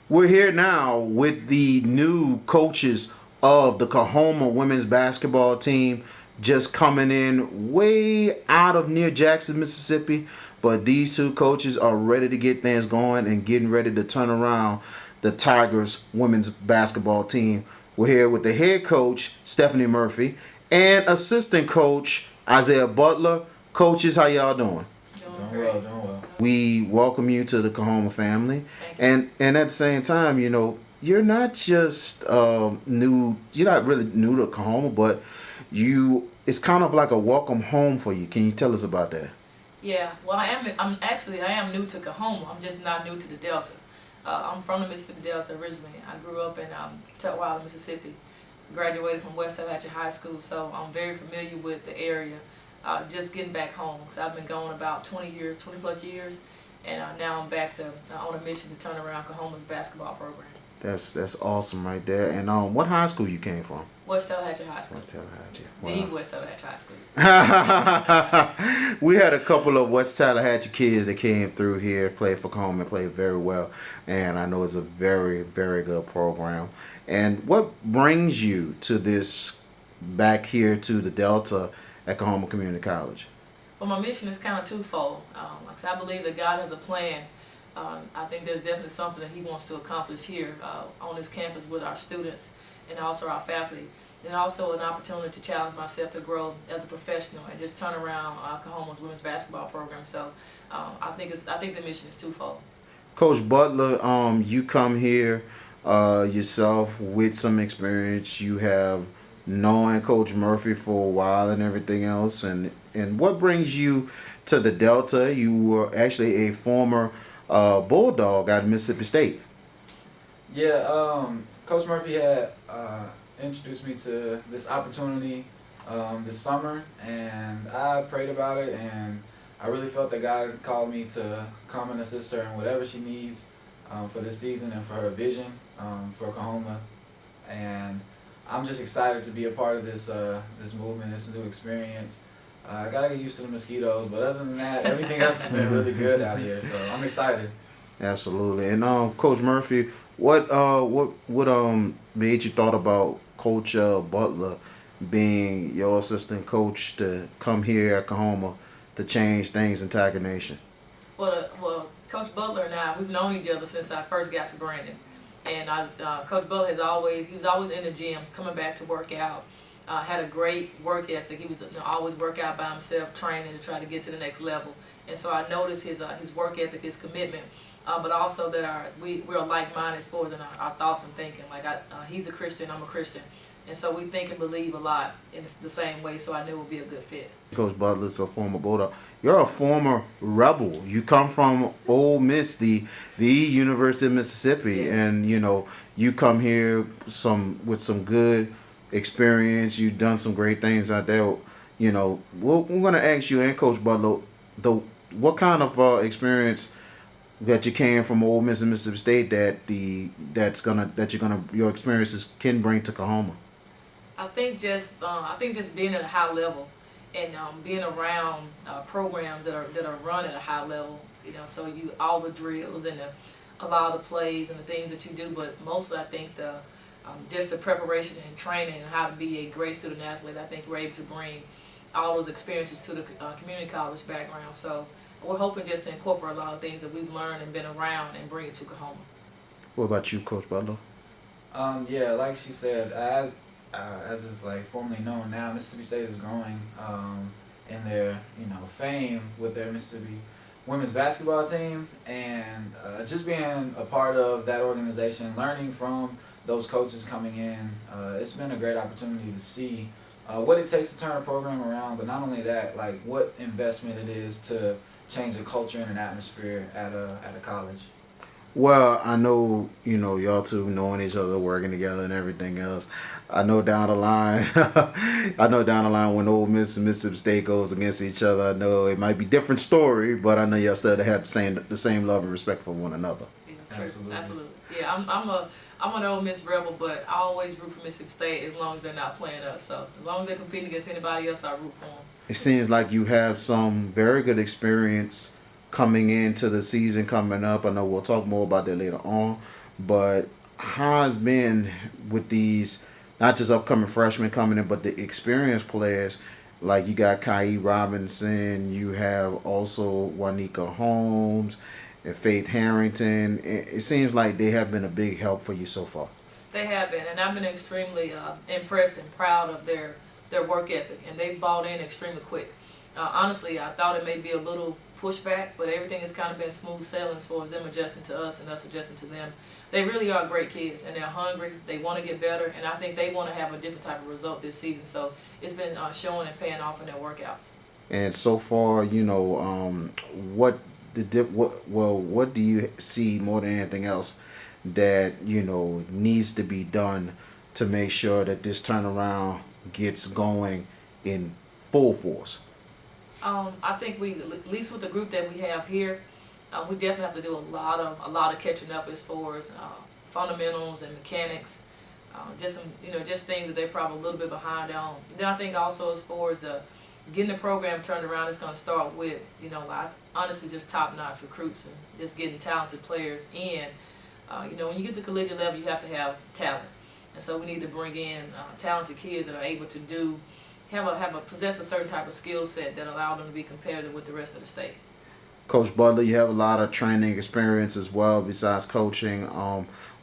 We're here now with the new coaches of the Coahoma women's basketball team, just coming in way out of near Jackson, Mississippi. But these two coaches are ready to get things going and getting ready to turn around the Tigers women's basketball team. We're here with the head coach, Stephanie Murphy, and assistant coach, Isaiah Butler. Coaches, how y'all doing? Doing well. We welcome you to the Coahoma family, and at the same time, you're not just new. You're not really new to Coahoma, but it's kind of like a welcome home for you. Can you tell us about that? Yeah, well, I am new to Coahoma. I'm just not new to the Delta. I'm from the Mississippi Delta originally. I grew up in Tutwiler, Mississippi. Graduated from West Tallahatchie High School, so I'm very familiar with the area. Just getting back home, because I've been gone about 20 plus years, and now I'm back to on a mission to turn around Coahoma's basketball program. That's awesome right there. And what high school you came from? West Tallahatchie High School. West Tallahatchie. The West Tallahatchie High School. We had a couple of West Tallahatchie kids that came through here, played for Coahoma, and played very well. And I know it's a very, very good program. And what brings you to this back here to the Delta at Coahoma Community College? Well, my mission is kind of twofold. Because I believe that God has a plan. I think there's definitely something that He wants to accomplish here on this campus with our students and also our faculty. And also an opportunity to challenge myself to grow as a professional and just turn around Coahoma's women's basketball program. So I think the mission is twofold. Coach Butler, you come here yourself with some experience. You have known Coach Murphy for a while and everything else. And what brings you to the Delta? You were actually a former Bulldog out of Mississippi State. Yeah, Coach Murphy had introduced me to this opportunity this summer, and I prayed about it, and I really felt that God had called me to come and assist her in whatever she needs for this season and for her vision for Coahoma. And I'm just excited to be a part of this movement, this new experience. I gotta get used to the mosquitoes, but other than that, everything else has been really good out here. So I'm excited. Absolutely. And Coach Murphy, what made you thought about Coach Butler being your assistant coach to come here at Coahoma to change things in Tiger Nation? Well, Coach Butler and I, we've known each other since I first got to Brandon. And Coach Butler he was always in the gym, coming back to work out. Had a great work ethic. He was always work out by himself, training to try to get to the next level. And so I noticed his work ethic, his commitment, but also that we're like-minded as far as in our thoughts and thinking. Like he's a Christian, I'm a Christian, and so we think and believe a lot in the same way. So I knew it would be a good fit. Coach Butler's a former Bulldog. You're a former Rebel. You come from Ole Miss, the University of Mississippi, Yes. and you come here with some good experience. You've done some great things out there. We're going to ask you and Coach Butler, what kind of experience that you came from Ole Miss and Mississippi State your experiences can bring to Coahoma. I think just being at a high level and being around programs that are run at a high level. So all the drills and a lot of the plays and the things that you do, but mostly I think just the preparation and training and how to be a great student athlete. I think we're able to bring all those experiences to the community college background. So we're hoping just to incorporate a lot of things that we've learned and been around and bring it to Coahoma. What about you, Coach Butler? Yeah, like she said, as is like formerly known now, Mississippi State is growing in their fame with their Mississippi women's basketball team, and just being a part of that organization, learning from those coaches coming in, it's been a great opportunity to see what it takes to turn a program around, but not only that, like what investment it is to change the culture and an atmosphere at a college. Well, I know, y'all two knowing each other, working together and everything else. I know down the line, when Ole Miss and Mississippi State goes against each other, I know it might be different story, but I know y'all still have the same love and respect for one another. Yeah, absolutely. Yeah, I'm an Ole Miss Rebel, but I always root for Mississippi State as long as they're not playing us. So as long as they're competing against anybody else, I root for them. It seems like you have some very good experience coming into the season coming up. I know we'll talk more about that later on, but how has been with these not just upcoming freshmen coming in, but the experienced players like you got Kai Robinson, you have also Juanika Holmes and Faith Harrington. It seems like they have been a big help for you so far. They have been, and I've been extremely impressed and proud of their work ethic, and they bought in extremely quick. Honestly, I thought it may be a little pushback, but everything has kind of been smooth sailing as far as them adjusting to us and us adjusting to them. They really are great kids, and they're hungry. They want to get better, and I think they want to have a different type of result this season. So it's been showing and paying off in their workouts. And so far, what what do you see more than anything else that needs to be done to make sure that this turnaround gets going in full force? I think we, at least with the group that we have here, we definitely have to do a lot of catching up as far as fundamentals and mechanics, just some just things that they're probably a little bit behind on. Then I think also as far as getting the program turned around, it's going to start with like honestly just top-notch recruits and just getting talented players in. When you get to collegiate level, you have to have talent, and so we need to bring in talented kids that are able to possess a certain type of skill set that allow them to be competitive with the rest of the state. Coach Butler, you have a lot of training experience as well besides coaching.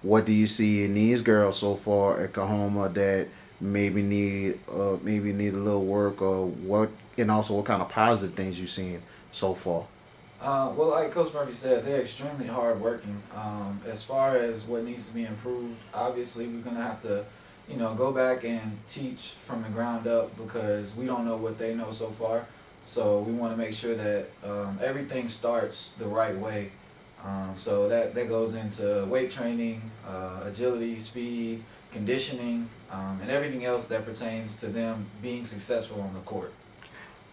What do you see in these girls so far at Coahoma that maybe need a little work, or what kind of positive things you've seen so far? Well, like Coach Murphy said, they're extremely hard working. As far as what needs to be improved, obviously we're gonna have to go back and teach from the ground up because we don't know what they know so far. So we want to make sure that everything starts the right way. So that goes into weight training, agility, speed, conditioning, and everything else that pertains to them being successful on the court.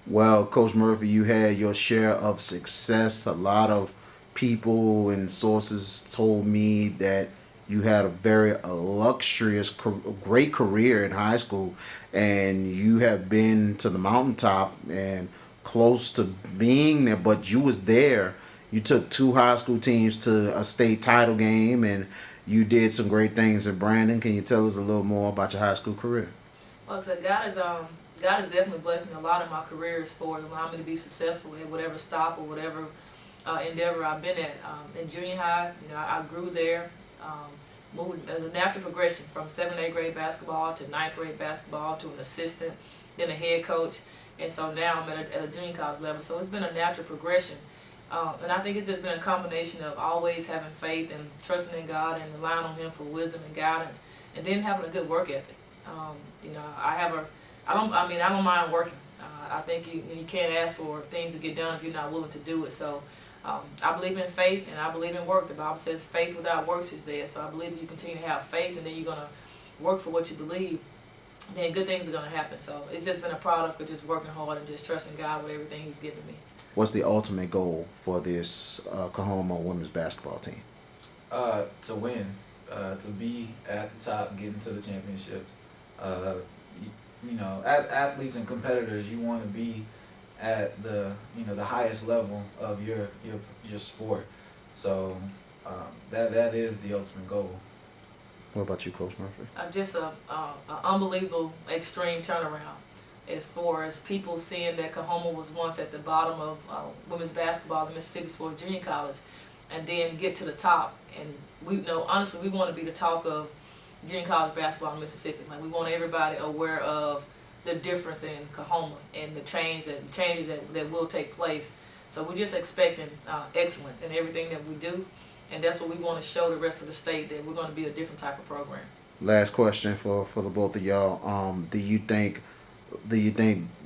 Well, Coach Murphy, you had your share of success. A lot of people and sources told me that you had a very illustrious, great career in high school, and you have been to the mountaintop and close to being there, but you was there. You took 2 high school teams to a state title game, and you did some great things in Brandon. Can you tell us a little more about your high school career? Well, so God has definitely blessed me a lot in my career as far as allowing me to be successful at whatever stop or whatever endeavor I've been at. In junior high, I grew there. Moved as a natural progression from 7th and 8th grade basketball to 9th grade basketball to an assistant, then a head coach, and so now I'm at a junior college level. So it's been a natural progression, and I think it's just been a combination of always having faith and trusting in God and relying on Him for wisdom and guidance, and then having a good work ethic. I don't mind working. I think you can't ask for things to get done if you're not willing to do it. So. I believe in faith and I believe in work. The Bible says faith without works is dead. So I believe if you continue to have faith and then you're going to work for what you believe, then good things are going to happen. So it's just been a product of just working hard and just trusting God with everything He's given me. What's the ultimate goal for this Coahoma women's basketball team? To win, to be at the top, getting to the championships. As athletes and competitors, you want to be at the highest level of your sport. So that is the ultimate goal. What about you, Coach Murphy? Just an unbelievable extreme turnaround as far as people seeing that Coahoma was once at the bottom of women's basketball in Mississippi for junior college, and then get to the top. And honestly, we want to be the talk of junior college basketball in Mississippi. Like, we want everybody aware of the difference in Coahoma and the changes that will take place. So we're just expecting excellence in everything that we do, and that's what we want to show the rest of the state, that we're going to be a different type of program. Last question for the both of y'all. Do you think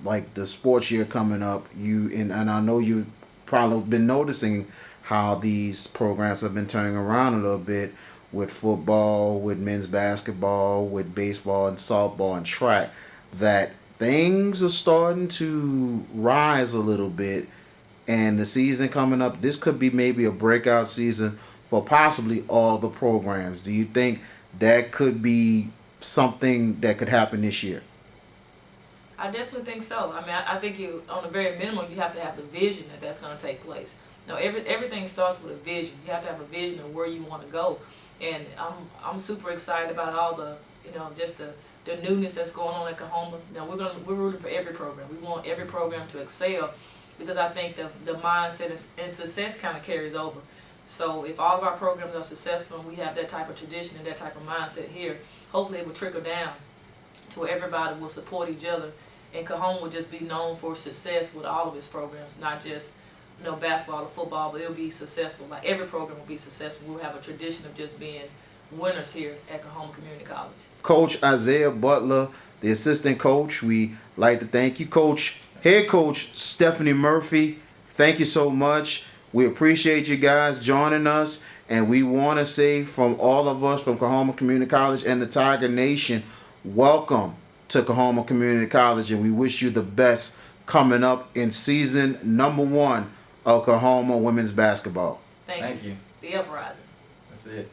like the sports year coming up, and I know you probably been noticing how these programs have been turning around a little bit with football, with men's basketball, with baseball and softball and track, that things are starting to rise a little bit, and the season coming up, this could be maybe a breakout season for possibly all the programs. Do you think that could be something that could happen this year? I definitely think so. I mean, I think on the very minimum, you have to have the vision that that's going to take place. No, everything starts with a vision. You have to have a vision of where you want to go, and I'm super excited about all the just the newness that's going on at Coahoma. We're rooting for every program. We want every program to excel, because I think the mindset and success kind of carries over. So if all of our programs are successful and we have that type of tradition and that type of mindset here, hopefully it will trickle down to where everybody will support each other, and Coahoma will just be known for success with all of its programs, not just basketball or football, but it'll be successful. Like every program will be successful. We'll have a tradition of just being winners here at Coahoma Community College. Coach Isaiah Butler, the assistant coach, we like to thank you. Head coach Stephanie Murphy, thank you so much. We appreciate you guys joining us, and we want to say from all of us from Coahoma Community College and the Tiger Nation, welcome to Coahoma Community College, and we wish you the best coming up in season number 1 of Coahoma women's basketball. Thank you. The uprising. That's it.